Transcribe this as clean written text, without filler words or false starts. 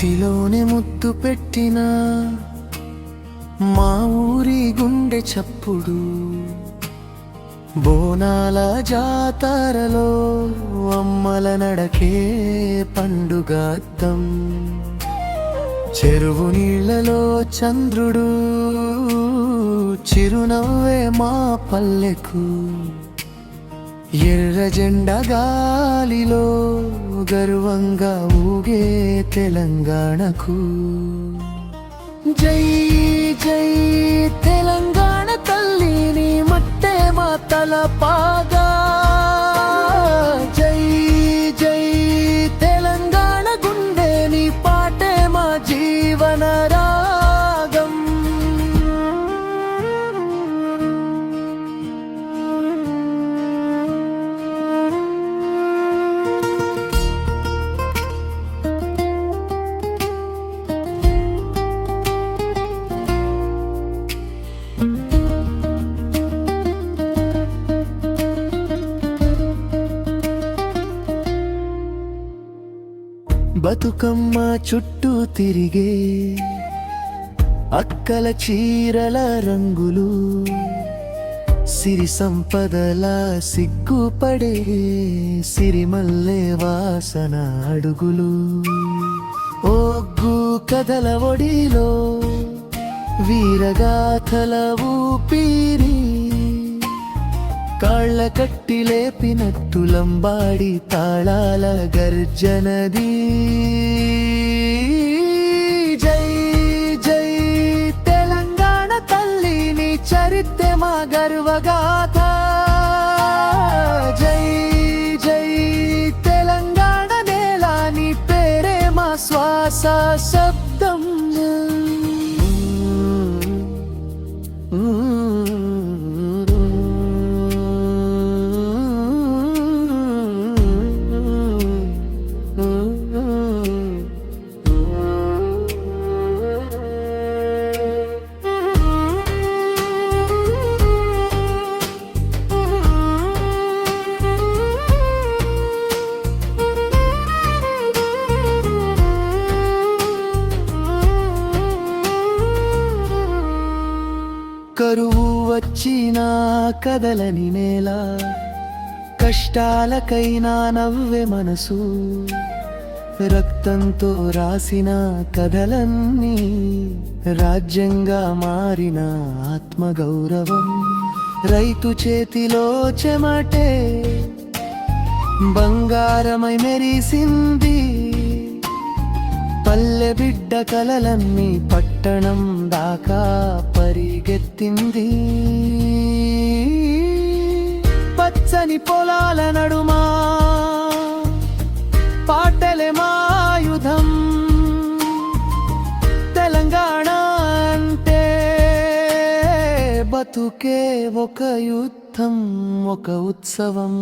ఇంటిలోనే ముద్దు పెట్టిన మా ఊరి గుండె చప్పుడు బోనాల జాతరలో అమ్మల నడకే పండుగాద్దం చెరువు నీళ్లలో చంద్రుడు చిరునవ్వే మా పల్లెకు ఎర్ర జెండా గాలిలో గర్వంగా ఊగే తెలంగాణకు జై జై తెలంగాణ తల్లిని మట్టే మా తలపాగా జై జై తెలంగాణ గుండెని పాటే మా జీవన రాగం బతుకమ్మ చుట్టూ తిరిగే అక్కల చీరల రంగులు సిరి సంపదల సిగ్గుపడే సిరిమల్లె వాసన అడుగులు ఒగ్గు కథల ఒడిలో వీరగాథల ఊపిరి కాళ్ళ కట్టి లేపినట్టు లంబాడి తాళాల గర్జనది జై జై తెలంగాణ తల్లిని చరిత్ర మా గర్వగాథ జై జై తెలంగాణ నేల నీ పేరే మా శ్వాస శబ్దం కరువు వచ్చిన కదలని నేల కష్టాలకైనా నవ్వే మనసు రక్తంతో రాసిన కథలన్నీ రాజ్యంగా మారిన ఆత్మగౌరవం రైతు చేతిలో చెమటే బంగారమై మెరిసింది పల్లె బిడ్డ కలలన్నీ పట్టణం దాకా పరిగెత్తింది పచ్చని పొలాల నడుమా పాటలే మాయుధం తెలంగాణ అంటే బతుకే ఒక యుద్ధం ఒక ఉత్సవం